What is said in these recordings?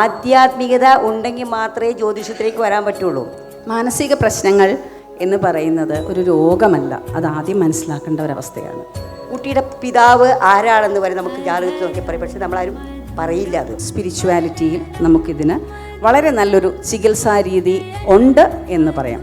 ആധ്യാത്മികത ഉണ്ടെങ്കിൽ മാത്രമേ ജ്യോതിഷത്തിലേക്ക് വരാൻ പറ്റുള്ളൂ. മാനസിക പ്രശ്നങ്ങൾ എന്ന് പറയുന്നത് ഒരു രോഗമല്ല, അത് ആദ്യം മനസ്സിലാക്കേണ്ട ഒരവസ്ഥയാണ്. കുട്ടിയുടെ പിതാവ് ആരാണെന്ന് വരെ നമുക്ക് ജാതകത്തിൽ നോക്കി പറയും, പക്ഷെ നമ്മളാരും പറയില്ല. അത് സ്പിരിച്വാലിറ്റിയിൽ നമുക്കിതിന് വളരെ നല്ലൊരു ചികിത്സാ രീതി ഉണ്ട് എന്ന് പറയാം.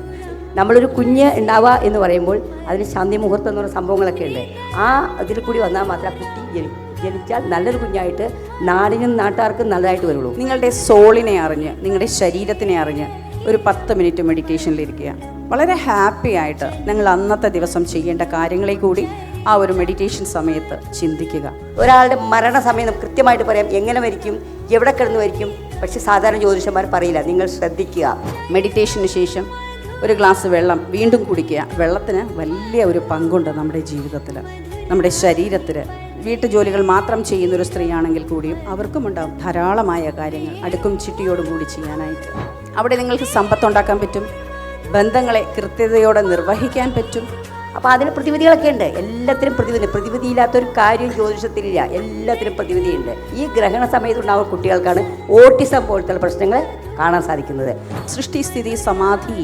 നമ്മളൊരു കുഞ്ഞ് ഉണ്ടാവുക എന്ന് പറയുമ്പോൾ അതിന് ശാന്തി മുഹൂർത്തം എന്ന് പറയുന്ന സംഭവങ്ങളൊക്കെ ഉണ്ട്. ആ ഇതിൽ കൂടി വന്നാൽ മാത്രമേ ആ കുട്ടി ജനിച്ചാൽ നല്ലൊരു കുഞ്ഞായിട്ട് നാടിനും നാട്ടുകാർക്കും നല്ലതായിട്ട് വരുള്ളൂ. നിങ്ങളുടെ സോളിനെ അറിഞ്ഞ്, നിങ്ങളുടെ ശരീരത്തിനെ അറിഞ്ഞ് ഒരു 10 മിനിറ്റ് മെഡിറ്റേഷനിലിരിക്കുക. വളരെ ഹാപ്പി ആയിട്ട് നിങ്ങൾ അന്നത്തെ ദിവസം ചെയ്യേണ്ട കാര്യങ്ങളെ കൂടി ആ ഒരു മെഡിറ്റേഷൻ സമയത്ത് ചിന്തിക്കുക. ഒരാളുടെ മരണസമയം നമുക്ക് കൃത്യമായിട്ട് പറയാം, എങ്ങനെ മരിക്കും, എവിടെ കിടന്ന് മരിക്കും. പക്ഷെ സാധാരണ ജ്യോതിഷന്മാർ പറയില്ല. നിങ്ങൾ ശ്രദ്ധിക്കുക. മെഡിറ്റേഷന് ശേഷം ഒരു ഗ്ലാസ് വെള്ളം വീണ്ടും കുടിക്കുക. വെള്ളത്തിന് വലിയ ഒരു പങ്കുണ്ട് നമ്മുടെ ജീവിതത്തിൽ, നമ്മുടെ ശരീരത്തിൽ. വീട്ടുജോലികൾ മാത്രം ചെയ്യുന്നൊരു സ്ത്രീയാണെങ്കിൽ കൂടിയും അവർക്കും ഉണ്ടാകും ധാരാളമായ കാര്യങ്ങൾ അടുക്കും ചിട്ടിയോടും കൂടി ചെയ്യാനായിട്ട്. അവിടെ നിങ്ങൾക്ക് സമ്പത്തുണ്ടാക്കാൻ പറ്റും, ബന്ധങ്ങളെ കൃത്യതയോടെ നിർവഹിക്കാൻ പറ്റും. അപ്പോൾ അതിന് പ്രതിവിധികളൊക്കെ ഉണ്ട്. എല്ലാത്തിനും പ്രതിവിധിയില്ലാത്തൊരു കാര്യം ജ്യോതിഷത്തിലില്ല. എല്ലാത്തിനും പ്രതിവിധിയുണ്ട്. ഈ ഗ്രഹണ സമയത്തുണ്ടാകുന്ന കുട്ടികൾക്കാണ് ഓട്ടിസം പോലത്തെ പ്രശ്നങ്ങൾ കാണാൻ സാധിക്കുന്നത്. സൃഷ്ടി, സ്ഥിതി, സമാധി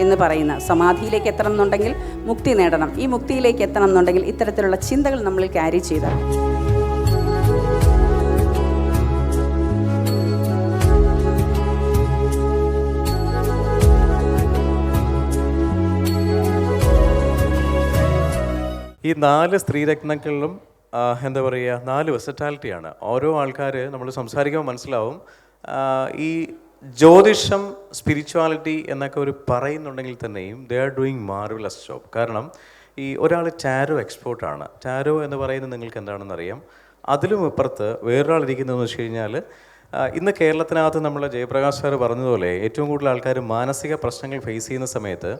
എന്ന് പറയുന്ന സമാധിയിലേക്ക് എത്തണം എന്നുണ്ടെങ്കിൽ മുക്തി നേടണം. ഈ മുക്തിയിലേക്ക് എത്തണം എന്നുണ്ടെങ്കിൽ ഇത്തരത്തിലുള്ള ചിന്തകൾ നമ്മളിൽ ക്യാരി ചെയ്താൽ ഈ 4 സ്ത്രീരത്നങ്ങളിലും എന്താ പറയുക, 4 വെർസറ്റാലിറ്റിയാണ്. ഓരോ ആൾക്കാർ നമ്മൾ സംസാരിക്കുമ്പോൾ മനസ്സിലാവും. ഈ ജ്യോതിഷം, സ്പിരിച്വാലിറ്റി എന്നൊക്കെ ഒരു പറയുന്നുണ്ടെങ്കിൽ തന്നെയും they are doing marvellous job. കാരണം ഈ ഒരാൾ ടാരോ എക്സ്പേർട്ടാണ്. ടാരോ എന്ന് പറയുന്നത് നിങ്ങൾക്ക് എന്താണെന്ന് അറിയാം. അതിലും ഇപ്പുറത്ത് വേറൊരാൾ ഇരിക്കുന്നതെന്ന് വെച്ച് കഴിഞ്ഞാൽ, ഇന്ന് കേരളത്തിനകത്ത് നമ്മൾ ജയപ്രകാശ് സാർ പറഞ്ഞതുപോലെ ഏറ്റവും കൂടുതൽ ആൾക്കാർ മാനസിക പ്രശ്നങ്ങൾ ഫേസ് ചെയ്യുന്ന സമയത്ത്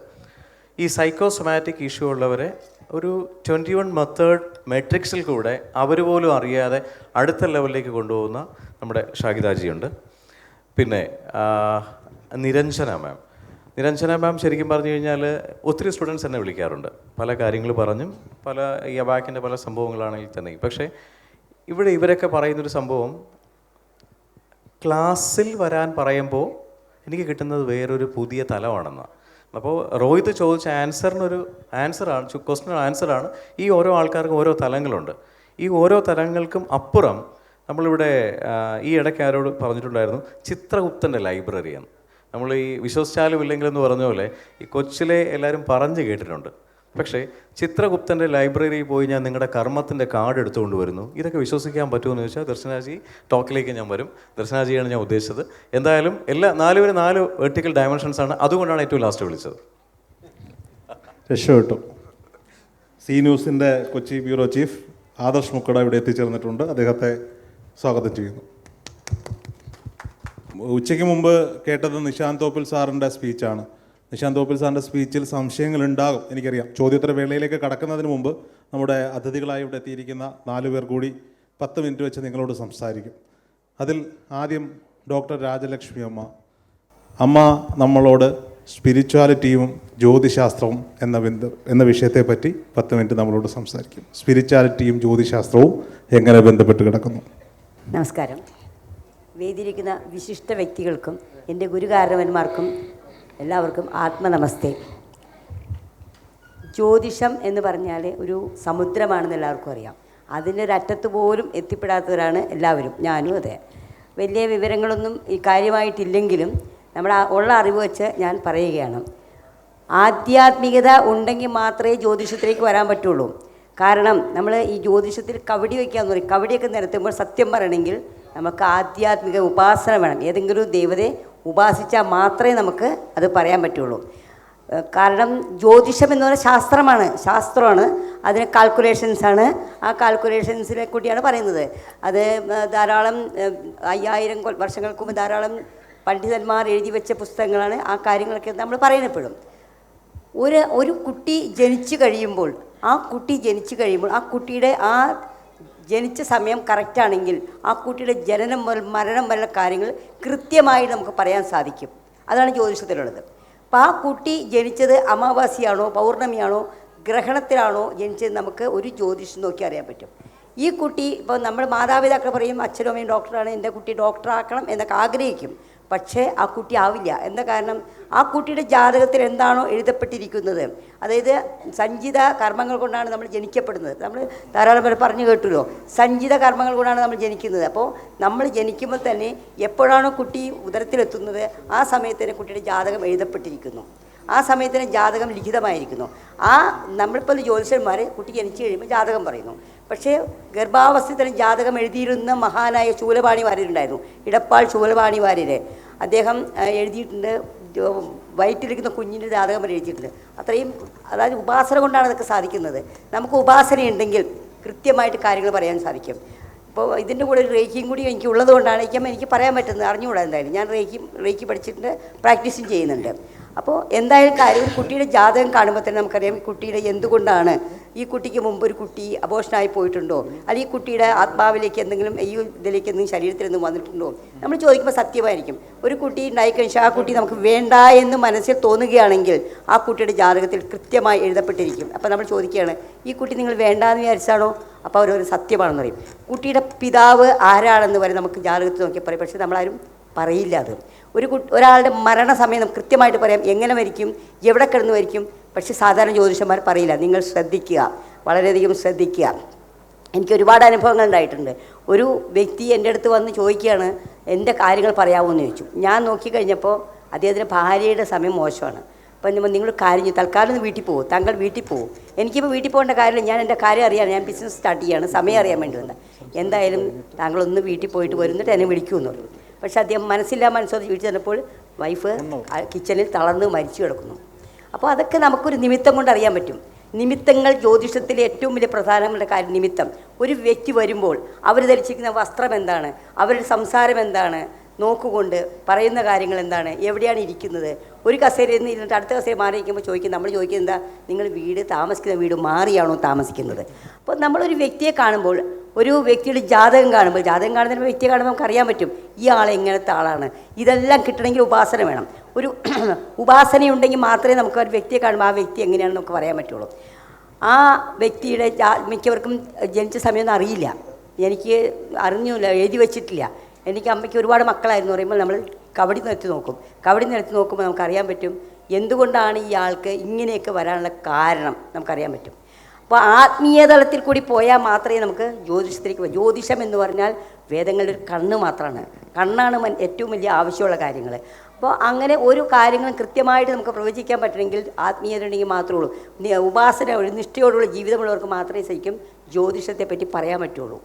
ഈ സൈക്കോസൊമാറ്റിക് ഇഷ്യൂ ഉള്ളവരെ ഒരു 21 മെത്തേഡ് മെട്രിക്സിൽ കൂടെ അവർ പോലും അറിയാതെ അടുത്ത ലെവലിലേക്ക് കൊണ്ടുപോകുന്ന നമ്മുടെ ഷാഹിദാജിയുണ്ട്. പിന്നെ നിരഞ്ജന മാം ശരിക്കും പറഞ്ഞു കഴിഞ്ഞാൽ ഒത്തിരി സ്റ്റുഡൻസ് എന്നെ വിളിക്കാറുണ്ട് പല കാര്യങ്ങൾ പറഞ്ഞും, പല ഈ അബാക്കിൻ്റെ പല സംഭവങ്ങളാണെങ്കിൽ തന്നെ. പക്ഷേ ഇവിടെ ഇവരൊക്കെ പറയുന്നൊരു സംഭവം, ക്ലാസ്സിൽ വരാൻ പറയുമ്പോൾ എനിക്ക് കിട്ടുന്നത് വേറൊരു പുതിയ തലമാണെന്നാണ്. അപ്പോൾ റോഹിത് ചോദിച്ച ആൻസറാണ്, ക്വസ്റ്റിന് ആൻസറാണ്. ഈ ഓരോ ആൾക്കാർക്കും ഓരോ തലങ്ങളുണ്ട്. ഈ ഓരോ തലങ്ങൾക്കും അപ്പുറം നമ്മളിവിടെ ഈ ഇടയ്ക്ക് ആരോട് പറഞ്ഞിട്ടുണ്ടായിരുന്നു, ചിത്രഗുപ്തൻ്റെ ലൈബ്രറിയാണ്. നമ്മൾ ഈ വിശ്വസിച്ചാലും ഇല്ലെങ്കിലെന്ന് പറഞ്ഞ പോലെ ഈ കൊച്ചിലെ എല്ലാവരും പറഞ്ഞു കേട്ടിട്ടുണ്ട്. പക്ഷേ ചിത്രഗുപ്തൻ്റെ ലൈബ്രറിയിൽ പോയി ഞാൻ നിങ്ങളുടെ കർമ്മത്തിൻ്റെ കാർഡ് എടുത്തുകൊണ്ട് വരുന്നു, ഇതൊക്കെ വിശ്വസിക്കാൻ പറ്റുമെന്ന് ചോദിച്ചാൽ ദർശനാജി ടോക്കിലേക്ക് ഞാൻ വരും. ദർശനാജിയാണ് ഞാൻ ഉദ്ദേശിച്ചത്. എന്തായാലും എല്ലാ 4 വെർട്ടിക്കൽ ഡയമെൻഷൻസ് ആണ്. അതുകൊണ്ടാണ് ഏറ്റവും ലാസ്റ്റ് വിളിച്ചത്. രക്ഷപ്പെട്ടു. സി ന്യൂസിൻ്റെ കൊച്ചി ബ്യൂറോ ചീഫ് ആദർശ് മുക്കട ഇവിടെ എത്തിച്ചേർന്നിട്ടുണ്ട്. അദ്ദേഹത്തെ സ്വാഗതം ചെയ്യുന്നു. ഉച്ചയ്ക്ക് മുമ്പ് കേട്ടത് നിശാന്ത് തോപ്പിൽ സാറിൻ്റെ സ്പീച്ചാണ്. നിശാന്ത് തോപ്പിൽ സാറിൻ്റെ സ്പീച്ചിൽ സംശയങ്ങളുണ്ടാകും, എനിക്കറിയാം. ചോദ്യോത്തര വേളയിലേക്ക് കടക്കുന്നതിന് മുമ്പ് നമ്മുടെ അതിഥികളായി ഇവിടെ എത്തിയിരിക്കുന്ന 4 പേർ കൂടി 10 മിനിറ്റ് വെച്ച് നിങ്ങളോട് സംസാരിക്കും. അതിൽ ആദ്യം ഡോക്ടർ രാജലക്ഷ്മി അമ്മ നമ്മളോട് സ്പിരിച്വാലിറ്റിയും ജ്യോതിശാസ്ത്രവും എന്ന വിഷയത്തെപ്പറ്റി 10 മിനിറ്റ് നമ്മളോട് സംസാരിക്കും. സ്പിരിച്വാലിറ്റിയും ജ്യോതിശാസ്ത്രവും എങ്ങനെ ബന്ധപ്പെട്ട് കിടക്കുന്നു? നമസ്കാരം. വേദിയിരിക്കുന്ന വിശിഷ്ട വ്യക്തികൾക്കും എൻ്റെ ഗുരുകാരണവന്മാർക്കും എല്ലാവർക്കും ആത്മനമസ്തേ. ജ്യോതിഷം എന്ന് പറഞ്ഞാൽ ഒരു സമുദ്രമാണെന്ന് എല്ലാവർക്കും അറിയാം. അതിനൊരറ്റത്ത് പോലും എത്തിപ്പെടാത്തവരാണ് എല്ലാവരും, ഞാനും അതെ. വലിയ വിവരങ്ങളൊന്നും ഈ കാര്യമായിട്ടില്ലെങ്കിലും നമ്മുടെ ഉള്ള അറിവ് വെച്ച് ഞാൻ പറയുകയാണ്. ആധ്യാത്മികത ഉണ്ടെങ്കിൽ മാത്രമേ ജ്യോതിഷത്തിലേക്ക് വരാൻ പറ്റുള്ളൂ. കാരണം നമ്മൾ ഈ ജ്യോതിഷത്തിൽ കവടി വയ്ക്കാമെന്ന് പറയും. കവടിയൊക്കെ നിരത്തുമ്പോൾ സത്യം പറയണമെങ്കിൽ നമുക്ക് ആധ്യാത്മിക ഉപാസന വേണം. ഏതെങ്കിലും ദൈവതയെ ഉപാസിച്ചാൽ മാത്രമേ നമുക്ക് അത് പറയാൻ പറ്റുള്ളൂ. കാരണം ജ്യോതിഷം എന്ന് പറയുന്നത് ശാസ്ത്രമാണ്. അതിന് കാൽക്കുലേഷൻസാണ്. ആ കാൽക്കുലേഷൻസിനെ കൂട്ടിയാണ് പറയുന്നത്. അത് ധാരാളം 5000 വർഷങ്ങൾക്ക് മുമ്പ് ധാരാളം പണ്ഡിതന്മാർ എഴുതി വെച്ച പുസ്തകങ്ങളാണ്. ആ കാര്യങ്ങളൊക്കെ നമ്മൾ പറയുന്നപ്പോഴും ഒരു കുട്ടി ജനിച്ചു കഴിയുമ്പോൾ ആ കുട്ടിയുടെ ആ ജനിച്ച സമയം കറക്റ്റാണെങ്കിൽ ആ കുട്ടിയുടെ ജനനം മുതൽ മരണം വരെയുള്ള കാര്യങ്ങൾ കൃത്യമായി നമുക്ക് പറയാൻ സാധിക്കും. അതാണ് ജ്യോതിഷത്തിലുള്ളത്. അപ്പോൾ ആ കുട്ടി ജനിച്ചത് അമാവാസിയാണോ പൗർണമിയാണോ ഗ്രഹണത്തിലാണോ ജനിച്ചത് നമുക്ക് ഒരു ജ്യോതിഷം നോക്കി അറിയാൻ പറ്റും. ഈ കുട്ടി ഇപ്പോൾ നമ്മൾ മാതാപിതാക്കൾ പറയും അച്ഛനും അമ്മയും ഡോക്ടറാണ്, എൻ്റെ കുട്ടി ഡോക്ടറാക്കണം എന്നൊക്കെ ആഗ്രഹിക്കും. പക്ഷേ ആ കുട്ടി ആവില്ല. എന്താ കാരണം? ആ കുട്ടിയുടെ ജാതകത്തിൽ എന്താണോ എഴുതപ്പെട്ടിരിക്കുന്നത്, അതായത് സഞ്ചിത കർമ്മങ്ങൾ കൊണ്ടാണ് നമ്മൾ ജനിക്കപ്പെടുന്നത്. നമ്മൾ ധാരാളം പേർ പറഞ്ഞു കേട്ടുല്ലോ, സഞ്ചിത കർമ്മങ്ങൾ കൊണ്ടാണ് നമ്മൾ ജനിക്കുന്നത്. അപ്പോൾ നമ്മൾ ജനിക്കുമ്പോൾ തന്നെ എപ്പോഴാണോ കുട്ടി ഉദരത്തിലെത്തുന്നത് ആ സമയത്തിന് കുട്ടിയുടെ ജാതകം എഴുതപ്പെട്ടിരിക്കുന്നു, ആ സമയത്തിന് ജാതകം ലിഖിതമായിരിക്കുന്നു. നമ്മളിപ്പോൾ ജ്യോതിഷന്മാർ കുട്ടി ജനിച്ചു കഴിയുമ്പോൾ ജാതകം പറയുന്നു. പക്ഷേ ഗർഭാവസ്ഥയിൽ ജാതകം എഴുതിയിരുന്ന മഹാനായ ശൂലപാണി വാര്യരുണ്ടായിരുന്നു, ഇടപ്പാൾ ശൂലപാണി വാര്യർ. അദ്ദേഹം എഴുതിയിട്ടുണ്ട്, വയറ്റിലിരിക്കുന്ന കുഞ്ഞിൻ്റെ ജാതകം വരെ എഴുതിയിട്ടുണ്ട്. അത്രയും, അതായത് ഉപാസന കൊണ്ടാണ് അതൊക്കെ സാധിക്കുന്നത്. നമുക്ക് ഉപാസനയുണ്ടെങ്കിൽ കൃത്യമായിട്ട് കാര്യങ്ങൾ പറയാൻ സാധിക്കും. ഇപ്പോൾ ഇതിൻ്റെ കൂടെ ഒരു റേക്കിയും കൂടി എനിക്ക് ഉള്ളത് കൊണ്ടാണ് എനിക്ക് പറയാൻ പറ്റുന്നത്. അറിഞ്ഞുകൂടാ എന്തായാലും. ഞാൻ റേക്കി പഠിച്ചിട്ടുണ്ട്, പ്രാക്ടീസും ചെയ്യുന്നുണ്ട്. അപ്പോൾ എന്തായാലും കാര്യം, ഒരു കുട്ടിയുടെ ജാതകം കാണുമ്പോൾ തന്നെ നമുക്കറിയാം ഈ കുട്ടിയുടെ എന്തുകൊണ്ടാണ്, ഈ കുട്ടിക്ക് മുമ്പ് ഒരു കുട്ടി അബോഷനായി പോയിട്ടുണ്ടോ, അല്ലെങ്കിൽ ഈ കുട്ടിയുടെ ആത്മാവിലേക്ക് എന്തെങ്കിലും, ഈ ഇതിലേക്ക് എന്തെങ്കിലും ശരീരത്തിൽ എന്തെങ്കിലും വന്നിട്ടുണ്ടോ, നമ്മൾ ചോദിക്കുമ്പോൾ സത്യമായിരിക്കും. ഒരു കുട്ടി ഉണ്ടായിക്കഴിഞ്ഞാൽ ആ കുട്ടി നമുക്ക് വേണ്ട എന്ന് മനസ്സിൽ തോന്നുകയാണെങ്കിൽ ആ കുട്ടിയുടെ ജാതകത്തിൽ കൃത്യമായി എഴുതപ്പെട്ടിരിക്കും. അപ്പോൾ നമ്മൾ ചോദിക്കുകയാണ്, ഈ കുട്ടി നിങ്ങൾ വേണ്ടാന്ന് വിചാരിച്ചാണോ? അപ്പോൾ അവരൊരു സത്യമാണെന്ന് പറയും. കുട്ടിയുടെ പിതാവ് ആരാണെന്ന് വരെ നമുക്ക് ജാതകത്തിൽ നോക്കിയാൽ പറയും. പക്ഷേ നമ്മളാരും പറയില്ല. അത് ഒരാളുടെ മരണസമയം നമുക്ക് കൃത്യമായിട്ട് പറയാം, എങ്ങനെ മരിക്കും, എവിടെ കിടന്ന് മരിക്കും. പക്ഷേ സാധാരണ ജ്യോതിഷന്മാർ പറയില്ല. നിങ്ങൾ ശ്രദ്ധിക്കുക, വളരെയധികം ശ്രദ്ധിക്കുക. എനിക്ക് ഒരുപാട് അനുഭവങ്ങൾ ഉണ്ടായിട്ടുണ്ട്. ഒരു വ്യക്തി എൻ്റെ അടുത്ത് വന്ന് ചോദിക്കുകയാണ്, എൻ്റെ കാര്യങ്ങൾ പറയാമോ എന്ന് ചോദിച്ചു. ഞാൻ നോക്കിക്കഴിഞ്ഞപ്പോൾ അദ്ദേഹത്തിൻ്റെ ഭാര്യയുടെ സമയം മോശമാണ്. അപ്പം നിങ്ങൾ കാര്യം തൽക്കാലം വീട്ടിൽ പോകും, താങ്കൾ വീട്ടിൽ പോകും. എനിക്കിപ്പോൾ വീട്ടിൽ പോകേണ്ട കാര്യമില്ല, ഞാൻ എൻ്റെ കാര്യം അറിയാൻ, ഞാൻ ബിസിനസ് സ്റ്റാർട്ട് ചെയ്യാണ്, സമയം അറിയാൻ വേണ്ടി വന്നത്. എന്തായാലും താങ്കളൊന്ന് വീട്ടിൽ പോയിട്ട് വരുന്നിട്ട് എന്നെ വിളിക്കുമെന്ന് പറഞ്ഞു. പക്ഷേ അദ്ദേഹം മനസ്സോടെ വീട്ടിൽ ചെന്നപ്പോൾ വൈഫ് കിച്ചണിൽ തളർന്ന് മരിച്ചു കിടക്കുന്നു. അപ്പോൾ അതൊക്കെ നമുക്കൊരു നിമിത്തം കൊണ്ട് അറിയാൻ പറ്റും. നിമിത്തങ്ങൾ ജ്യോതിഷത്തിലെ ഏറ്റവും വലിയ പ്രധാനപ്പെട്ട കാര്യം നിമിത്തം. ഒരു വ്യക്തി വരുമ്പോൾ അവർ ധരിച്ചിരിക്കുന്ന വസ്ത്രം എന്താണ്, അവരുടെ സംസാരം എന്താണ്, നോക്കുകൊണ്ട് പറയുന്ന കാര്യങ്ങൾ എന്താണ്, എവിടെയാണ് ഇരിക്കുന്നത്. ഒരു കസേരയിൽ നിന്ന് ഇരുന്നിട്ട് അടുത്ത കസേര മാറിയിരിക്കുമ്പോൾ നമ്മൾ ചോദിക്കുന്നത് എന്താ, നിങ്ങൾ താമസിക്കുന്ന വീട് മാറിയാണോ താമസിക്കുന്നത്. അപ്പോൾ നമ്മളൊരു വ്യക്തിയെ കാണുമ്പോൾ, ഒരു വ്യക്തിയുടെ ജാതകം കാണുന്നതിന് വ്യക്തിയെ കാണുമ്പോൾ നമുക്ക് അറിയാൻ പറ്റും ഈ ആൾ എങ്ങനത്തെ ആളാണ്. ഇതെല്ലാം കിട്ടണമെങ്കിൽ ഉപാസന വേണം. ഒരു ഉപാസനയുണ്ടെങ്കിൽ മാത്രമേ നമുക്ക് ഒരു വ്യക്തിയെ കാണുമ്പോൾ ആ വ്യക്തി എങ്ങനെയാണെന്ന് നമുക്ക് പറയാൻ പറ്റുള്ളൂ. ആ വ്യക്തിയുടെ മിക്കവർക്കും ജനിച്ച സമയമൊന്നും അറിയില്ല. എനിക്ക് അറിഞ്ഞില്ല, എഴുതി വെച്ചിട്ടില്ല. എനിക്ക് അമ്മയ്ക്ക് ഒരുപാട് മക്കളായിരുന്നു പറയുമ്പോൾ നമ്മൾ കവടി നിർത്തി നോക്കുമ്പോൾ നമുക്കറിയാൻ പറ്റും എന്തുകൊണ്ടാണ് ഈ ആൾക്ക് ഇങ്ങനെയൊക്കെ വരാനുള്ള കാരണം നമുക്കറിയാൻ പറ്റും. അപ്പോൾ ആത്മീയ തലത്തിൽ കൂടി പോയാൽ മാത്രമേ നമുക്ക് ജ്യോതിഷത്തിലേക്ക് പോകാം. ജ്യോതിഷം എന്ന് പറഞ്ഞാൽ വേദങ്ങളുടെ ഒരു കണ്ണ് മാത്രമാണ്. കണ്ണാണ് ഏറ്റവും വലിയ ആവശ്യമുള്ള കാര്യങ്ങൾ. അപ്പോൾ അങ്ങനെ ഒരു കാര്യങ്ങളും കൃത്യമായിട്ട് നമുക്ക് പ്രവചിക്കാൻ പറ്റണമെങ്കിൽ ആത്മീയത ഉണ്ടെങ്കിൽ മാത്രമേ ഉള്ളൂ. ഉപാസന, ഒരു നിഷ്ഠയോടുള്ള ജീവിതമുള്ളവർക്ക് മാത്രമേ ശരിക്കും ജ്യോതിഷത്തെ പറ്റി പറയാൻ പറ്റുള്ളൂ.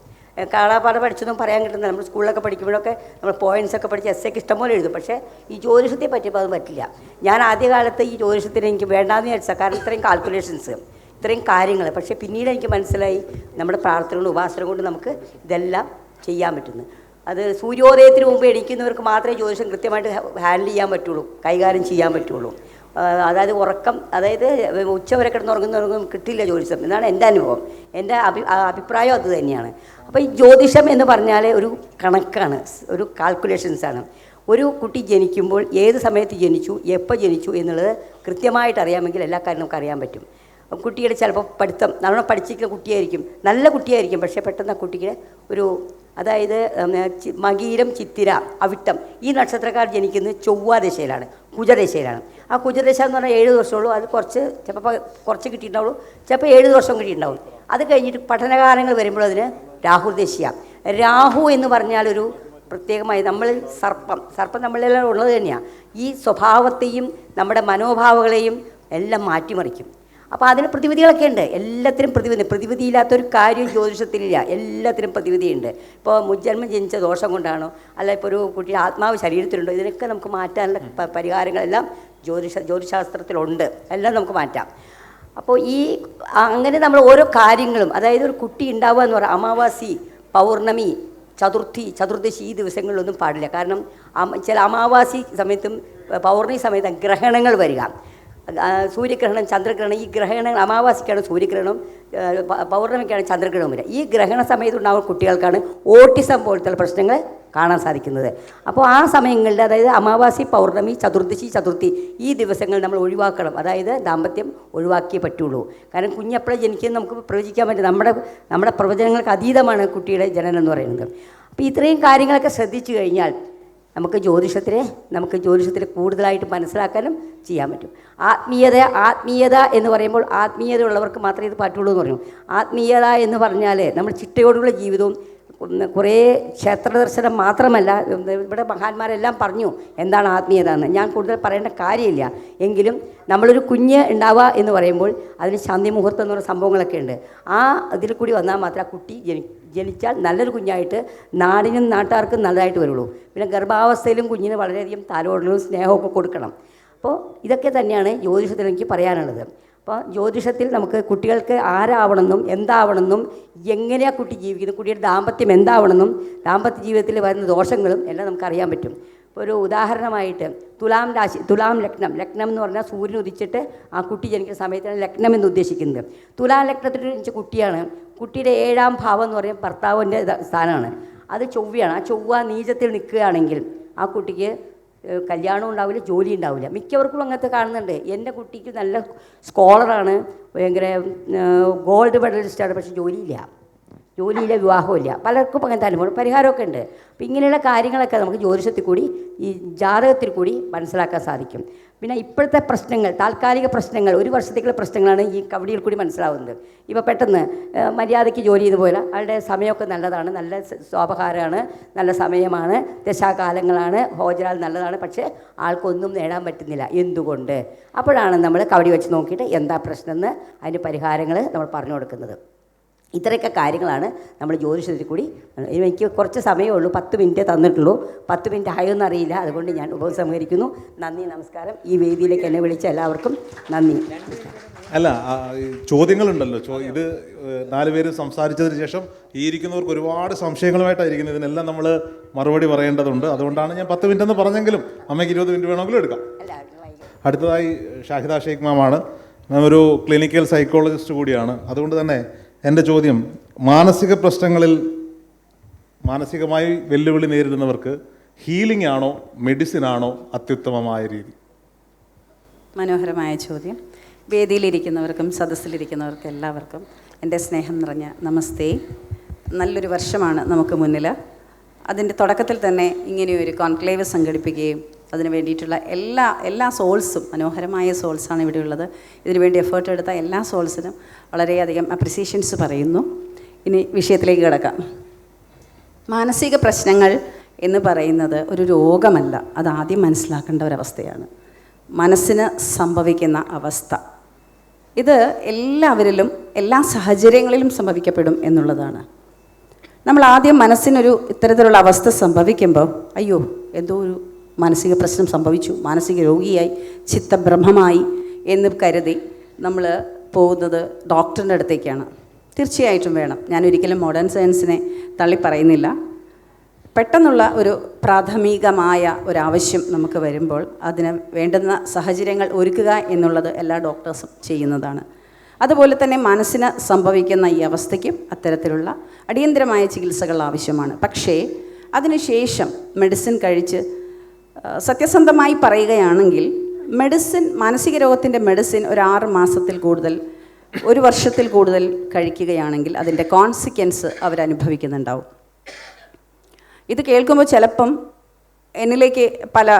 കാണാപ്പാട പഠിച്ചൊന്നും പറയാൻ കിട്ടുന്നില്ല. നമ്മൾ സ്കൂളിലൊക്കെ പഠിക്കുമ്പോഴൊക്കെ നമ്മൾ പോയിൻറ്റ്സൊക്കെ പഠിച്ച് എസ്സേക്ക് ഇഷ്ടംപോലെ എഴുതും. പക്ഷേ ഈ ജ്യോതിഷത്തെ പറ്റിയപ്പോൾ അത് പറ്റില്ല. ഞാൻ ആദ്യകാലത്ത് ഈ ജ്യോതിഷത്തിന് എനിക്ക് വേണ്ടാന്ന് വിചാരിച്ചാൽ, കാരണം ഇത്രയും കാൽക്കുലേഷൻസ്, ഇത്രയും കാര്യങ്ങൾ. പക്ഷേ പിന്നീട് എനിക്ക് മനസ്സിലായി നമ്മുടെ പ്രാർത്ഥന കൊണ്ട് ഉപാസന കൊണ്ട് നമുക്ക് ഇതെല്ലാം ചെയ്യാൻ പറ്റുന്നു. അത് സൂര്യോദയത്തിന് മുമ്പ് എണീക്കുന്നവർക്ക് മാത്രമേ ജ്യോതിഷം കൃത്യമായിട്ട് ഹാൻഡിൽ ചെയ്യാൻ പറ്റുള്ളൂ, കൈകാര്യം ചെയ്യാൻ പറ്റുള്ളൂ. അതായത് ഉറക്കം, അതായത് ഉച്ചവരെ കിടന്നുറങ്ങുന്നവർക്കും കിട്ടില്ല ജ്യോതിഷം എന്നാണ് എൻ്റെ അനുഭവം. എൻ്റെ അഭിപ്രായം അത് തന്നെയാണ്. അപ്പോൾ ഈ ജ്യോതിഷം എന്ന് പറഞ്ഞാൽ ഒരു കണക്കാണ്, ഒരു കാൽക്കുലേഷൻസാണ്. ഒരു കുട്ടി ജനിക്കുമ്പോൾ ഏത് സമയത്ത് ജനിച്ചു, എപ്പോൾ ജനിച്ചു എന്നുള്ളത് കൃത്യമായിട്ട് അറിയാമെങ്കിൽ എല്ലാ കാര്യവും നമുക്ക് അറിയാൻ പറ്റും. കുട്ടിയുടെ ചിലപ്പോൾ പഠിത്തം നല്ലോണം പഠിച്ചിരിക്കുന്ന കുട്ടിയായിരിക്കും, നല്ല കുട്ടിയായിരിക്കും. പക്ഷേ പെട്ടെന്ന് ആ കുട്ടിക്ക് ഒരു, അതായത് മകീരം, ചിത്തിര, അവിട്ടം ഈ നക്ഷത്രക്കാർ ജനിക്കുന്നത് ചൊവ്വാദശയിലാണ്, കുജദശയിലാണ്. ആ കുജദശ എന്ന് പറഞ്ഞാൽ 7 വർഷമുള്ളൂ. അത് ചിലപ്പോൾ കുറച്ച് കിട്ടിയിട്ടുണ്ടാവുള്ളൂ, ചിലപ്പോൾ 7 വർഷം കിട്ടിയിട്ടുണ്ടാവും. അത് കഴിഞ്ഞിട്ട് പഠനകാലങ്ങൾ വരുമ്പോൾ അതിന് രാഹുദശയാണ്. രാഹു എന്ന് പറഞ്ഞാലൊരു പ്രത്യേകമായി നമ്മൾ സർപ്പം നമ്മളെല്ലാം ഉള്ളത് തന്നെയാണ്. ഈ സ്വഭാവത്തെയും നമ്മുടെ മനോഭാവങ്ങളെയും എല്ലാം മാറ്റിമറിക്കും. അപ്പോൾ അതിന് പ്രതിവിധികളൊക്കെ ഉണ്ട്. എല്ലാത്തിനും പ്രതിവിധിയില്ലാത്തൊരു കാര്യം ജ്യോതിഷത്തിലില്ല. എല്ലാത്തിനും പ്രതിവിധിയുണ്ട്. ഇപ്പോൾ മുജ്ജന്മം ജനിച്ച ദോഷം കൊണ്ടാണോ, അല്ല ഇപ്പോൾ ഒരു കുട്ടിയുടെ ആത്മാവ് ശരീരത്തിലുണ്ടോ, ഇതിനൊക്കെ നമുക്ക് മാറ്റാനുള്ള പരിഹാരങ്ങളെല്ലാം ജ്യോതിശാസ്ത്രത്തിലുണ്ട്. എല്ലാം നമുക്ക് മാറ്റാം. അപ്പോൾ അങ്ങനെ നമ്മൾ ഓരോ കാര്യങ്ങളും, അതായത് ഒരു കുട്ടി ഉണ്ടാവുക എന്ന് പറയുക അമാവാസി, പൗർണമി, ചതുർദശി ഈ ദിവസങ്ങളിലൊന്നും പാടില്ല. കാരണം ചില അമാവാസി സമയത്തും പൗർണമി സമയത്തും ഗ്രഹണങ്ങൾ വരിക. സൂര്യഗ്രഹണം, ചന്ദ്രഗ്രഹണം, ഈ ഗ്രഹണങ്ങൾ അമാവാസിക്കാണ് സൂര്യഗ്രഹണം, പൗർണമിക്കാണ് ചന്ദ്രഗ്രഹണം വരിക. ഈ ഗ്രഹണ സമയത്തുണ്ടാകുന്ന കുട്ടികൾക്കാണ് ഓട്ടിസം പോലത്തെ പ്രശ്നങ്ങൾ കാണാൻ സാധിക്കുന്നത്. അപ്പോൾ ആ സമയങ്ങളിൽ, അതായത് അമാവാസി, പൗർണമി, ചതുർത്തി ഈ ദിവസങ്ങൾ നമ്മൾ ഒഴിവാക്കണം. അതായത് ദാമ്പത്യം ഒഴിവാക്കിയേ പറ്റുള്ളൂ. കാരണം കുഞ്ഞെപ്പോഴും ജനിക്കുന്നത് നമുക്ക് പ്രവചിക്കാൻ പറ്റും. നമ്മുടെ പ്രവചനങ്ങൾക്ക് അതീതമാണ് കുട്ടിയുടെ ജനനം എന്ന് പറയുന്നത്. അപ്പോൾ ഇത്രയും കാര്യങ്ങളൊക്കെ ശ്രദ്ധിച്ചു കഴിഞ്ഞാൽ നമുക്ക് ജ്യോതിഷത്തിൽ കൂടുതലായിട്ട് മനസ്സിലാക്കാനും ചെയ്യാൻ പറ്റും. ആത്മീയത എന്ന് പറയുമ്പോൾ ആത്മീയത ഉള്ളവർക്ക് മാത്രമേ ഇത് പറ്റുള്ളൂ എന്ന് പറയും. ആത്മീയത എന്ന് പറഞ്ഞാൽ നമ്മൾ ചിട്ടയോടുള്ള ജീവിതവും കുറേ ക്ഷേത്ര ദർശനം മാത്രമല്ല. ഇവിടെ മഹാന്മാരെല്ലാം പറഞ്ഞു എന്താണ് ആത്മീയത എന്ന്. ഞാൻ കൂടുതൽ പറയേണ്ട കാര്യമില്ല. എങ്കിലും നമ്മളൊരു കുഞ്ഞ് ഉണ്ടാവുക എന്ന് പറയുമ്പോൾ അതിന് ശാന്തി മുഹൂർത്തം എന്ന് പറയുന്ന സംഭവങ്ങളൊക്കെ ഉണ്ട്. ആ ഇതിൽ കൂടി വന്നാൽ മാത്രമേ ആ കുട്ടി ജനിച്ചാൽ നല്ലൊരു കുഞ്ഞായിട്ട് നാടിനും നാട്ടുകാർക്കും നല്ലതായിട്ട് വരുള്ളൂ. പിന്നെ ഗർഭാവസ്ഥയിലും കുഞ്ഞിന് വളരെയധികം താലോടലും സ്നേഹമൊക്കെ കൊടുക്കണം. അപ്പോൾ ഇതൊക്കെ തന്നെയാണ് ജ്യോതിഷത്തിൽ എനിക്ക് പറയാനുള്ളത്. അപ്പോൾ ജ്യോതിഷത്തിൽ നമുക്ക് കുട്ടികൾക്ക് ആരാവണമെന്നും എന്താവണമെന്നും എങ്ങനെയാണ് കുട്ടി ജീവിക്കുന്നത്, കുട്ടിയുടെ ദാമ്പത്യം എന്താവണമെന്നും ദാമ്പത്യ ജീവിതത്തിൽ വരുന്ന ദോഷങ്ങളും എല്ലാം നമുക്കറിയാൻ പറ്റും. ഇപ്പോൾ ഒരു ഉദാഹരണമായിട്ട് തുലാം ലഗ്നം എന്ന് പറഞ്ഞാൽ സൂര്യൻ ഉദിച്ചിട്ട് ആ കുട്ടി ജനിക്കുന്ന സമയത്താണ് ലഗ്നം എന്ന് ഉദ്ദേശിക്കുന്നത്. തുലാം ലഗ്നത്തിൽ ജനിച്ച കുട്ടിയാണ്. കുട്ടിയുടെ 7ാം ഭാവം എന്ന് പറയുമ്പോൾ ഭർത്താവിൻ്റെ സ്ഥാനമാണ്. അത് ചൊവ്വയാണ്. ആ ചൊവ്വ നീചത്തിൽ നിൽക്കുകയാണെങ്കിൽ ആ കുട്ടിക്ക് കല്യാണം ഉണ്ടാവില്ല, ജോലി ഉണ്ടാവില്ല. മിക്കവർക്കും അങ്ങനത്തെ കാണുന്നുണ്ട്. എൻ്റെ കുട്ടിക്ക് നല്ല സ്കോളറാണ്, ഭയങ്കര ഗോൾഡ് മെഡലിസ്റ്റാണ്, പക്ഷേ ജോലിയില്ല, വിവാഹമില്ല. പലർക്കും അങ്ങനത്തെ അനുഭവം. പരിഹാരമൊക്കെ ഉണ്ട്. അപ്പോൾ ഇങ്ങനെയുള്ള കാര്യങ്ങളൊക്കെ നമുക്ക് ജ്യോതിഷത്തിൽ കൂടി ഈ ജാതകത്തിൽ കൂടി മനസ്സിലാക്കാൻ സാധിക്കും. പിന്നെ ഇപ്പോഴത്തെ പ്രശ്നങ്ങൾ, താൽക്കാലിക പ്രശ്നങ്ങൾ, ഒരു വർഷത്തേക്കുള്ള പ്രശ്നങ്ങളാണ് ഈ കവടിയിൽ കൂടി മനസ്സിലാവുന്നത്. ഇപ്പോൾ പെട്ടെന്ന് മര്യാദയ്ക്ക് ജോലി ചെയ്ത് പോയാൽ ആളുടെ സമയമൊക്കെ നല്ലതാണ്, നല്ല സ്വാപഹാരമാണ്, നല്ല സമയമാണ്, ദശാകാലങ്ങളാണ്, ഹോജരാൽ നല്ലതാണ്. പക്ഷേ ആൾക്കൊന്നും നേടാൻ പറ്റുന്നില്ല. എന്തുകൊണ്ട്? അപ്പോഴാണ് നമ്മൾ കവടി വെച്ച് നോക്കിയിട്ട് എന്താ പ്രശ്നം എന്ന് അതിൻ്റെ പരിഹാരങ്ങൾ നമ്മൾ പറഞ്ഞു കൊടുക്കുന്നത്. ഇത്രയൊക്കെ കാര്യങ്ങളാണ് നമ്മൾ ജ്യോതിഷത്തിൽ കൂടി. എനിക്ക് കുറച്ച് സമയമേ ഉള്ളൂ, 10 മിനിറ്റേ തന്നിട്ടുള്ളൂ. 10 മിനിറ്റ് ആയോന്ന് അറിയില്ല, അതുകൊണ്ട് ഞാൻ ഉപസംഹരിക്കുന്നു. നന്ദി, നമസ്കാരം. ഈ വേദിയിലേക്ക് എന്നെ വിളിച്ച എല്ലാവർക്കും നന്ദി. അല്ല, ചോദ്യങ്ങളുണ്ടല്ലോ. ഇത് 4 പേര് സംസാരിച്ചതിന് ശേഷം ഈ ഇരിക്കുന്നവർക്ക് ഒരുപാട് സംശയങ്ങളുമായിട്ടായിരിക്കുന്നത്. ഇതിനെല്ലാം നമ്മൾ മറുപടി പറയേണ്ടതുണ്ട്. അതുകൊണ്ടാണ് ഞാൻ 10 മിനിറ്റ് എന്ന് പറഞ്ഞെങ്കിലും അമ്മയ്ക്ക് 20 മിനിറ്റ് വേണമെങ്കിലും എടുക്കാം. അടുത്തതായി ഷാഹിദ ഷെയ്ഖ് മാമാണ്. മാം ഒരു ക്ലിനിക്കൽ സൈക്കോളജിസ്റ്റ് കൂടിയാണ്. അതുകൊണ്ട് തന്നെ എൻ്റെ ചോദ്യം, മാനസിക പ്രശ്നങ്ങളിൽ മാനസികമായി വെല്ലുവിളി നേരിടുന്നവർക്ക് ഹീലിംഗ് ആണോ മെഡിസിൻ ആണോ അത്യുത്തമമായ രീതി? മനോഹരമായ ചോദ്യം. വേദിയിലിരിക്കുന്നവർക്കും സദസ്സിലിരിക്കുന്നവർക്കും എല്ലാവർക്കും എൻ്റെ സ്നേഹം നിറഞ്ഞ നമസ്തേ. നല്ലൊരു വർഷമാണ് നമുക്ക് മുന്നിൽ. അതിൻ്റെ തുടക്കത്തിൽ തന്നെ ഇങ്ങനെയൊരു കോൺക്ലേവ് സംഘടിപ്പിക്കുകയും അതിന് വേണ്ടിയിട്ടുള്ള എല്ലാ സോൾസും, മനോഹരമായ സോൾസാണ് ഇവിടെ ഉള്ളത്. ഇതിനുവേണ്ടി എഫേർട്ട് എടുത്ത എല്ലാ സോൾസിനും വളരെയധികം അപ്രിസിയേഷൻസ് പറയുന്നു. ഇനി വിഷയത്തിലേക്ക് കിടക്കാം. മാനസിക പ്രശ്നങ്ങൾ എന്ന് പറയുന്നത് ഒരു രോഗമല്ല, അതാദ്യം മനസ്സിലാക്കേണ്ട ഒരവസ്ഥയാണ്. മനസ്സിന് സംഭവിക്കുന്ന അവസ്ഥ, ഇത് എല്ലാവരിലും എല്ലാ സാഹചര്യങ്ങളിലും സംഭവിക്കപ്പെടും എന്നുള്ളതാണ്. നമ്മൾ ആദ്യം മനസ്സിനൊരു ഇത്തരത്തിലുള്ള അവസ്ഥ സംഭവിക്കുമ്പോൾ അയ്യോ എന്തോ ഒരു മാനസിക പ്രശ്നം സംഭവിച്ചു, മാനസിക രോഗിയായി, ചിത്തഭ്രമമായി എന്ന് കരുതി നമ്മൾ പോകുന്നത് ഡോക്ടറിൻ്റെ അടുത്തേക്കാണ്. തീർച്ചയായിട്ടും വേണം. ഞാനൊരിക്കലും മോഡേൺ സയൻസിനെ തള്ളിപ്പറയുന്നില്ല. പെട്ടെന്നുള്ള ഒരു പ്രാഥമികമായ ഒരാവശ്യം നമുക്ക് വരുമ്പോൾ അതിന് വേണ്ടുന്ന സാഹചര്യങ്ങൾ ഒരുക്കുക എന്നുള്ളത് എല്ലാ ഡോക്ടേഴ്സും ചെയ്യുന്നതാണ്. അതുപോലെ തന്നെ മനസ്സിന് സംഭവിക്കുന്ന ഈ അവസ്ഥയ്ക്കും അത്തരത്തിലുള്ള അടിയന്തരമായ ചികിത്സകൾ ആവശ്യമാണ്. പക്ഷേ അതിനുശേഷം മെഡിസിൻ കഴിച്ച് സത്യസന്ധമായി പറയുകയാണെങ്കിൽ മാനസിക രോഗത്തിൻ്റെ മെഡിസിൻ ഒരു 6 മാസത്തിൽ കൂടുതൽ, 1 വർഷത്തിൽ കൂടുതൽ കഴിക്കുകയാണെങ്കിൽ അതിൻ്റെ കോൺസിക്വൻസ് അവരനുഭവിക്കുന്നുണ്ടാവും. ഇത് കേൾക്കുമ്പോൾ ചിലപ്പം എന്നിലേക്ക് പല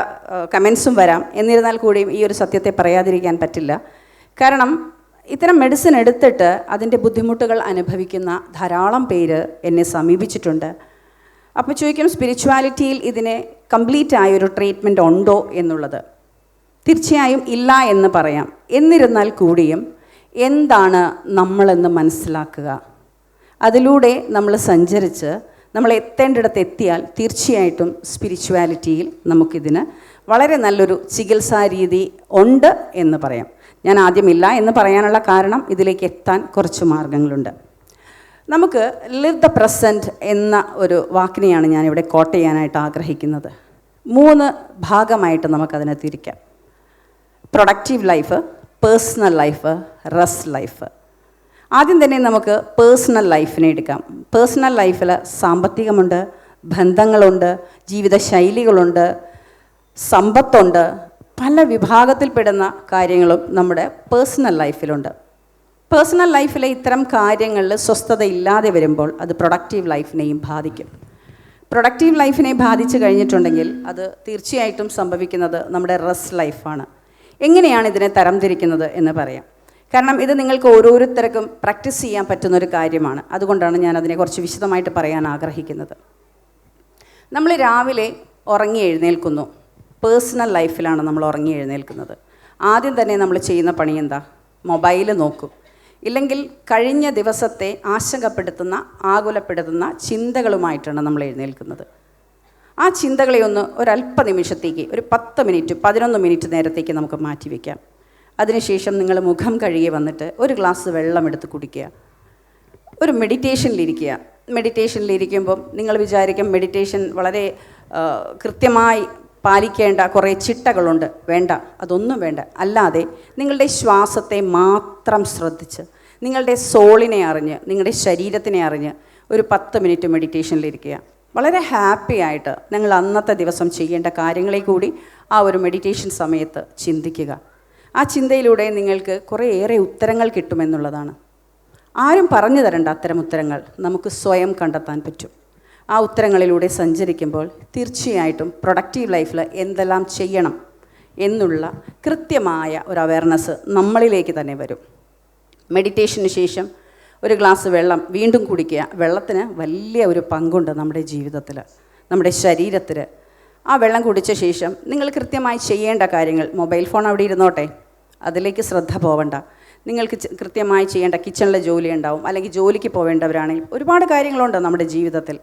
കമൻസും വരാം. എന്നിരുന്നാൽ കൂടിയും ഈ ഒരു സത്യത്തെ പറയാതിരിക്കാൻ പറ്റില്ല. കാരണം ഇത്തരം മെഡിസിൻ എടുത്തിട്ട് അതിൻ്റെ ബുദ്ധിമുട്ടുകൾ അനുഭവിക്കുന്ന ധാരാളം പേര് എന്നെ സമീപിച്ചിട്ടുണ്ട്. അപ്പോൾ ചോദിക്കും, സ്പിരിച്വാലിറ്റിയിൽ ഇതിന് കംപ്ലീറ്റ് ആയൊരു ട്രീറ്റ്മെൻറ്റ് ഉണ്ടോ എന്നുള്ളത്. തീർച്ചയായും ഇല്ല എന്ന് പറയാം. എന്നിരുന്നാൽ കൂടിയും എന്താണ് നമ്മളെന്ന് മനസ്സിലാക്കുക, അതിലൂടെ നമ്മൾ സഞ്ചരിച്ച് നമ്മൾ എത്തേണ്ടിടത്ത് എത്തിയാൽ തീർച്ചയായിട്ടും സ്പിരിച്വാലിറ്റിയിൽ നമുക്കിതിന് വളരെ നല്ലൊരു ചികിത്സാ രീതി ഉണ്ട് എന്ന് പറയാം. ഞാൻ ആദ്യമില്ല എന്ന് പറയാനുള്ള കാരണം ഇതിലേക്ക് എത്താൻ കുറച്ച് മാർഗങ്ങളുണ്ട്. നമുക്ക് ലിവ് ദ പ്രസൻറ്റ് എന്ന ഒരു വാക്കിനെയാണ് ഞാനിവിടെ കോട്ട് ചെയ്യാനായിട്ട് ആഗ്രഹിക്കുന്നത്. 3 ഭാഗമായിട്ട് നമുക്കതിനെ തിരിക്കാം. Productive life, personal life, rest life. ആദ്യം തന്നെ നമുക്ക് പേഴ്സണൽ ലൈഫിനെ എടുക്കാം. പേഴ്സണൽ ലൈഫിൽ സാമ്പത്തികമുണ്ട്, ബന്ധങ്ങളുണ്ട്, ജീവിതശൈലികളുണ്ട്, സമ്പത്തുണ്ട്, പല വിഭാഗത്തിൽപ്പെടുന്ന കാര്യങ്ങളും നമ്മുടെ പേഴ്സണൽ ലൈഫിലുണ്ട്. പേഴ്സണൽ ലൈഫിലെ ഇത്തരം കാര്യങ്ങളിൽ സ്വസ്ഥത ഇല്ലാതെ വരുമ്പോൾ അത് പ്രൊഡക്റ്റീവ് ലൈഫിനെയും ബാധിക്കും. പ്രൊഡക്റ്റീവ് ലൈഫിനെ ബാധിച്ചു കഴിഞ്ഞിട്ടുണ്ടെങ്കിൽ അത് തീർച്ചയായിട്ടും സംഭവിക്കുന്നത് നമ്മുടെ റെസ്റ്റ് ലൈഫാണ്. എങ്ങനെയാണ് ഇതിനെ തരംതിരിക്കുന്നത് എന്ന് പറയാം. കാരണം ഇത് നിങ്ങൾക്ക് ഓരോരുത്തർക്കും പ്രാക്ടീസ് ചെയ്യാൻ പറ്റുന്നൊരു കാര്യമാണ്. അതുകൊണ്ടാണ് ഞാൻ അതിനെ കുറച്ച് വിശദമായിട്ട് പറയാൻ ആഗ്രഹിക്കുന്നത്. നമ്മൾ രാവിലെ ഉറങ്ങി എഴുന്നേൽക്കുന്നു. പേഴ്സണൽ ലൈഫിലാണ് നമ്മൾ ഉറങ്ങി എഴുന്നേൽക്കുന്നത്. ആദ്യം തന്നെ നമ്മൾ ചെയ്യുന്ന പണി എന്താ? മൊബൈൽ നോക്കും. ഇല്ലെങ്കിൽ കഴിഞ്ഞ ദിവസത്തെ ആശങ്കപ്പെടുത്തുന്ന, ആകുലപ്പെടുത്തുന്ന ചിന്തകളുമായിട്ടാണ് നമ്മൾ എഴുന്നേൽക്കുന്നത്. ആ ചിന്തകളെ ഒന്ന് ഒരല്പ നിമിഷത്തേക്ക്, ഒരു 10 മിനിറ്റ് 11 മിനിറ്റ് നേരത്തേക്ക് നമുക്ക് മാറ്റിവെക്കാം. അതിനുശേഷം നിങ്ങൾ മുഖം കഴുകി വന്നിട്ട് ഒരു ഗ്ലാസ് വെള്ളം എടുത്ത് കുടിക്കുക. ഒരു മെഡിറ്റേഷനിലിരിക്കുക. മെഡിറ്റേഷനിലിരിക്കുമ്പം നിങ്ങൾ വിചാരിക്കും മെഡിറ്റേഷൻ വളരെ കൃത്യമായി പാലിക്കേണ്ട കുറേ ചിട്ടകളുണ്ട്. വേണ്ട, അതൊന്നും വേണ്ട. അല്ലാതെ നിങ്ങളുടെ ശ്വാസത്തെ മാത്രം ശ്രദ്ധിച്ച്, നിങ്ങളുടെ സോളിനെ അറിഞ്ഞ്, നിങ്ങളുടെ ശരീരത്തിനെ അറിഞ്ഞ് ഒരു 10 മിനിറ്റ് മെഡിറ്റേഷനിലിരിക്കുക. വളരെ ഹാപ്പി ആയിട്ട് നിങ്ങൾ അന്നത്തെ ദിവസം ചെയ്യേണ്ട കാര്യങ്ങളെ കൂടി ആ ഒരു മെഡിറ്റേഷൻ സമയത്ത് ചിന്തിക്കുക. ആ ചിന്തയിലൂടെ നിങ്ങൾക്ക് കുറേയേറെ ഉത്തരങ്ങൾ കിട്ടുമെന്നുള്ളതാണ്. ആരും പറഞ്ഞു തരണ്ട അത്തരം ഉത്തരങ്ങൾ, നമുക്ക് സ്വയം കണ്ടെത്താൻ പറ്റും. ആ ഉത്തരങ്ങളിലൂടെ സഞ്ചരിക്കുമ്പോൾ തീർച്ചയായിട്ടും പ്രൊഡക്റ്റീവ് ലൈഫിൽ എന്തെല്ലാം ചെയ്യണം എന്നുള്ള കൃത്യമായ ഒരു അവയർനെസ് നമ്മളിലേക്ക് തന്നെ വരും. മെഡിറ്റേഷന് ശേഷം ഒരു ഗ്ലാസ് വെള്ളം വീണ്ടും കുടിക്കുക. വെള്ളത്തിന് വലിയ ഒരു പങ്കുണ്ട് നമ്മുടെ ജീവിതത്തിൽ, നമ്മുടെ ശരീരത്തിൽ. ആ വെള്ളം കുടിച്ച ശേഷം നിങ്ങൾ കൃത്യമായി ചെയ്യേണ്ട കാര്യങ്ങൾ, മൊബൈൽ ഫോൺ അവിടെ ഇരുന്നോട്ടെ, അതിലേക്ക് ശ്രദ്ധ പോവണ്ട. നിങ്ങൾക്ക് കൃത്യമായി ചെയ്യേണ്ട കിച്ചണിലെ ജോലി ഉണ്ടാവും, അല്ലെങ്കിൽ ജോലിക്ക് പോവേണ്ടവരാണെങ്കിൽ ഒരുപാട് കാര്യങ്ങളുണ്ട് നമ്മുടെ ജീവിതത്തിൽ.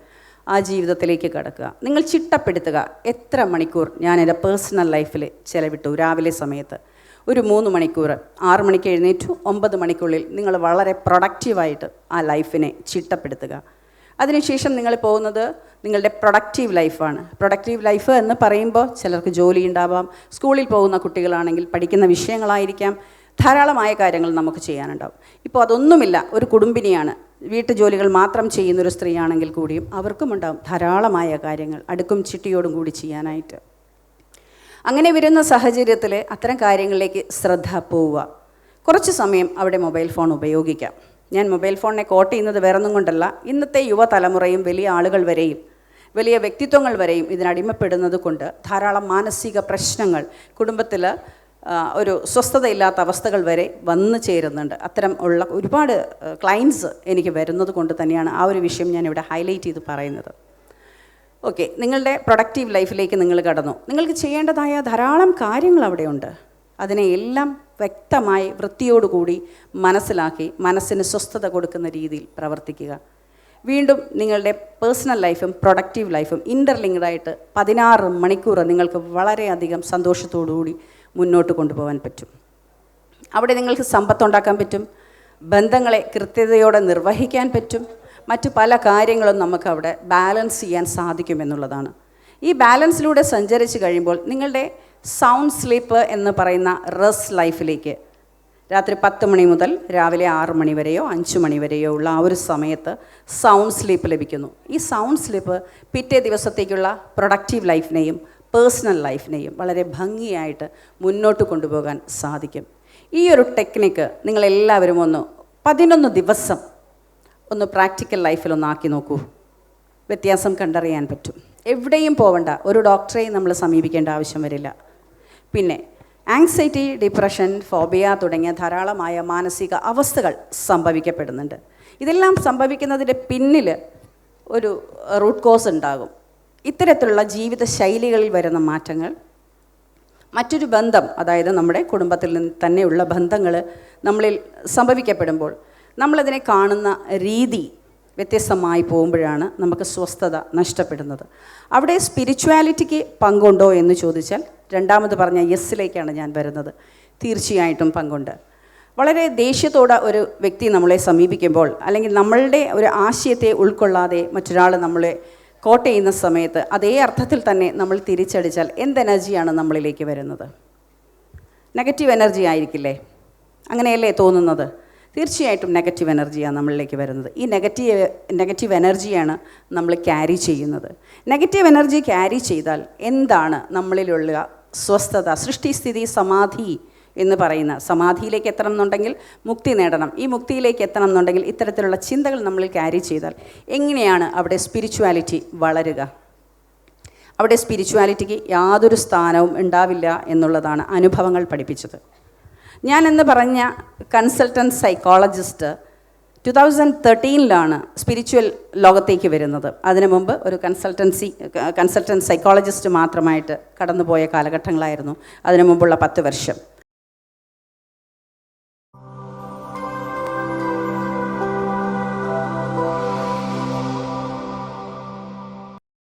ആ ജീവിതത്തിലേക്ക് കടക്കുക. നിങ്ങൾ ചിട്ടപ്പെടുത്തുക. എത്ര മണിക്കൂർ ഞാൻ എൻ്റെ പേഴ്സണൽ ലൈഫിൽ ചിലവിട്ടു രാവിലെ സമയത്ത്? ഒരു 3 മണിക്കൂർ. 6 മണിക്ക് എഴുന്നേറ്റു, 9 മണിക്കുള്ളിൽ നിങ്ങൾ വളരെ പ്രൊഡക്റ്റീവായിട്ട് ആ ലൈഫിനെ ചിട്ടപ്പെടുത്തുക. അതിനുശേഷം നിങ്ങൾ പോകുന്നത് നിങ്ങളുടെ പ്രൊഡക്റ്റീവ് ലൈഫാണ്. പ്രൊഡക്റ്റീവ് ലൈഫ് എന്ന് പറയുമ്പോൾ ചിലർക്ക് ജോലി ഉണ്ടാവാം, സ്കൂളിൽ പോകുന്ന കുട്ടികളാണെങ്കിൽ പഠിക്കുന്ന വിഷയങ്ങളായിരിക്കാം, ധാരാളമായ കാര്യങ്ങൾ നമുക്ക് ചെയ്യാനുണ്ടാവും. ഇപ്പോൾ അതൊന്നുമില്ല, ഒരു കുടുംബിനിയാണ്, വീട്ടുജോലികൾ മാത്രം ചെയ്യുന്നൊരു സ്ത്രീയാണെങ്കിൽ കൂടിയും അവർക്കും ഉണ്ടാവും ധാരാളമായ കാര്യങ്ങൾ അടുക്കും ചിട്ടിയോടും കൂടി ചെയ്യാനായിട്ട്. അങ്ങനെ വരുന്ന സാഹചര്യത്തിൽ അത്തരം കാര്യങ്ങളിലേക്ക് ശ്രദ്ധ പോവുക. കുറച്ച് സമയം അവിടെ മൊബൈൽ ഫോൺ ഉപയോഗിക്കാം. ഞാൻ മൊബൈൽ ഫോണിനെ കോട്ട് ചെയ്യുന്നത് വേറൊന്നും കൊണ്ടല്ല, ഇന്നത്തെ യുവതലമുറയും വലിയ ആളുകൾ വരെയും വലിയ വ്യക്തിത്വങ്ങൾ വരെയും ഇതിനടിമപ്പെടുന്നത് കൊണ്ട് ധാരാളം മാനസിക പ്രശ്നങ്ങൾ, കുടുംബത്തിൽ ഒരു സ്വസ്ഥതയില്ലാത്ത അവസ്ഥകൾ വരെ വന്നു ചേരുന്നുണ്ട്. അത്തരം ഉള്ള ഒരുപാട് ക്ലയൻസ് എനിക്ക് വരുന്നത് കൊണ്ട് തന്നെയാണ് ആ ഒരു വിഷയം ഞാനിവിടെ ഹൈലൈറ്റ് ചെയ്ത് പറയുന്നത്. ഓക്കെ, നിങ്ങളുടെ പ്രൊഡക്റ്റീവ് ലൈഫിലേക്ക് നിങ്ങൾ കടന്നു. നിങ്ങൾക്ക് ചെയ്യേണ്ടതായ ധാരാളം കാര്യങ്ങൾ അവിടെയുണ്ട്. അതിനെ എല്ലാം വ്യക്തമായി വൃത്തിയോടുകൂടി മനസ്സിലാക്കി മനസ്സിന് സ്വസ്ഥത കൊടുക്കുന്ന രീതിയിൽ പ്രവർത്തിക്കുക. വീണ്ടും നിങ്ങളുടെ പേഴ്സണൽ ലൈഫും പ്രൊഡക്റ്റീവ് ലൈഫും ഇൻ്റർലിങ്ക്ഡായിട്ട് 16 മണിക്കൂർ നിങ്ങൾക്ക് വളരെയധികം സന്തോഷത്തോടുകൂടി മുന്നോട്ട് കൊണ്ടുപോകാൻ പറ്റും. അവിടെ നിങ്ങൾക്ക് സമ്പത്തുണ്ടാക്കാൻ പറ്റും, ബന്ധങ്ങളെ കൃത്യതയോടെ നിർവഹിക്കാൻ പറ്റും, മറ്റു പല കാര്യങ്ങളും നമുക്കവിടെ ബാലൻസ് ചെയ്യാൻ സാധിക്കുമെന്നുള്ളതാണ്. ഈ ബാലൻസിലൂടെ സഞ്ചരിച്ച് കഴിയുമ്പോൾ നിങ്ങളുടെ സൗണ്ട് സ്ലീപ്പ് എന്ന് പറയുന്ന റെസ്റ്റ് ലൈഫിലേക്ക് രാത്രി 10 മണി മുതൽ രാവിലെ 6 മണി വരെയോ 5 മണി വരെയോ ഉള്ള ആ ഒരു സമയത്ത് സൗണ്ട് സ്ലീപ്പ് ലഭിക്കുന്നു. ഈ സൗണ്ട് സ്ലീപ്പ് പിറ്റേ ദിവസത്തേക്കുള്ള പ്രൊഡക്റ്റീവ് ലൈഫിനെയും പേഴ്സണൽ ലൈഫിനെയും വളരെ ഭംഗിയായിട്ട് മുന്നോട്ട് കൊണ്ടുപോകാൻ സാധിക്കും. ഈ ഒരു ടെക്നിക്ക് നിങ്ങളെല്ലാവരും 11 ദിവസം പ്രാക്ടിക്കൽ ലൈഫിലൊന്നാക്കി നോക്കൂ. വ്യത്യാസം കണ്ടറിയാൻ പറ്റും. എവിടെയും പോവണ്ട, ഒരു ഡോക്ടറെയും നമ്മൾ സമീപിക്കേണ്ട ആവശ്യം വരില്ല. പിന്നെ ആങ്സൈറ്റി, ഡിപ്രഷൻ, ഫോബിയ തുടങ്ങിയ ധാരാളമായ മാനസിക അവസ്ഥകൾ സംഭവിക്കപ്പെടുന്നുണ്ട്. ഇതെല്ലാം സംഭവിക്കുന്നതിൻ്റെ പിന്നിൽ ഒരു റൂട്ട് കോസ് ഉണ്ടാകും. ഇത്തരത്തിലുള്ള ജീവിത ശൈലികളിൽ വരുന്ന മാറ്റങ്ങൾ, മറ്റൊരു ബന്ധം, അതായത് നമ്മുടെ കുടുംബത്തിൽ നിന്ന് തന്നെയുള്ള ബന്ധങ്ങൾ നമ്മളിൽ സംഭവിക്കപ്പെടുമ്പോൾ നമ്മളതിനെ കാണുന്ന രീതി വ്യത്യസ്തമായി പോകുമ്പോഴാണ് നമുക്ക് സ്വസ്ഥത നഷ്ടപ്പെടുന്നത്. അവിടെ സ്പിരിച്വാലിറ്റിക്ക് പങ്കുണ്ടോ എന്ന് ചോദിച്ചാൽ രണ്ടാമത് പറഞ്ഞ യെസ്സിലേക്കാണ് ഞാൻ വരുന്നത്. തീർച്ചയായിട്ടും പങ്കുണ്ട്. വളരെ ദേഷ്യത്തോടെ ഒരു വ്യക്തി നമ്മളെ സമീപിക്കുമ്പോൾ, അല്ലെങ്കിൽ നമ്മളുടെ ഒരു ആശയത്തെ ഉൾക്കൊള്ളാതെ മറ്റൊരാൾ നമ്മളെ കോട്ട് ചെയ്യുന്ന സമയത്ത് അതേ അർത്ഥത്തിൽ തന്നെ നമ്മൾ തിരിച്ചടിച്ചാൽ എന്ത് എനർജിയാണ് നമ്മളിലേക്ക് വരുന്നത്? നെഗറ്റീവ് എനർജി ആയിരിക്കില്ലേ? അങ്ങനെയല്ലേ തോന്നുന്നത്? തീർച്ചയായിട്ടും നെഗറ്റീവ് എനർജിയാണ് നമ്മളിലേക്ക് വരുന്നത്. ഈ നെഗറ്റീവ് എനർജിയാണ് നമ്മൾ ക്യാരി ചെയ്യുന്നത്. നെഗറ്റീവ് എനർജി ക്യാരി ചെയ്താൽ എന്താണ് നമ്മളിലുള്ള സ്വസ്ഥത, സൃഷ്ടിസ്ഥിതി സമാധി എന്ന് പറയുന്ന സമാധിയിലേക്ക് എത്തണം എന്നുണ്ടെങ്കിൽ മുക്തി നേടണം. ഈ മുക്തിയിലേക്ക് എത്തണം എന്നുണ്ടെങ്കിൽ ഇത്തരത്തിലുള്ള ചിന്തകൾ നമ്മളിൽ ക്യാരി ചെയ്താൽ എങ്ങനെയാണ് അവിടെ സ്പിരിച്വാലിറ്റി വളരുക? അവിടെ സ്പിരിച്വാലിറ്റിക്ക് യാതൊരു സ്ഥാനവും ഉണ്ടാവില്ല എന്നുള്ളതാണ് അനുഭവങ്ങൾ പഠിപ്പിച്ചത്. ഞാനെന്ന് പറഞ്ഞ കൺസൾട്ടൻറ്റ് സൈക്കോളജിസ്റ്റ് 2013 സ്പിരിച്വൽ ലോകത്തേക്ക് വരുന്നത്. അതിനു മുമ്പ് ഒരു കൺസൾട്ടൻറ്റ് സൈക്കോളജിസ്റ്റ് മാത്രമായിട്ട് കടന്നുപോയ കാലഘട്ടങ്ങളായിരുന്നു അതിനു മുമ്പുള്ള 10 വർഷം.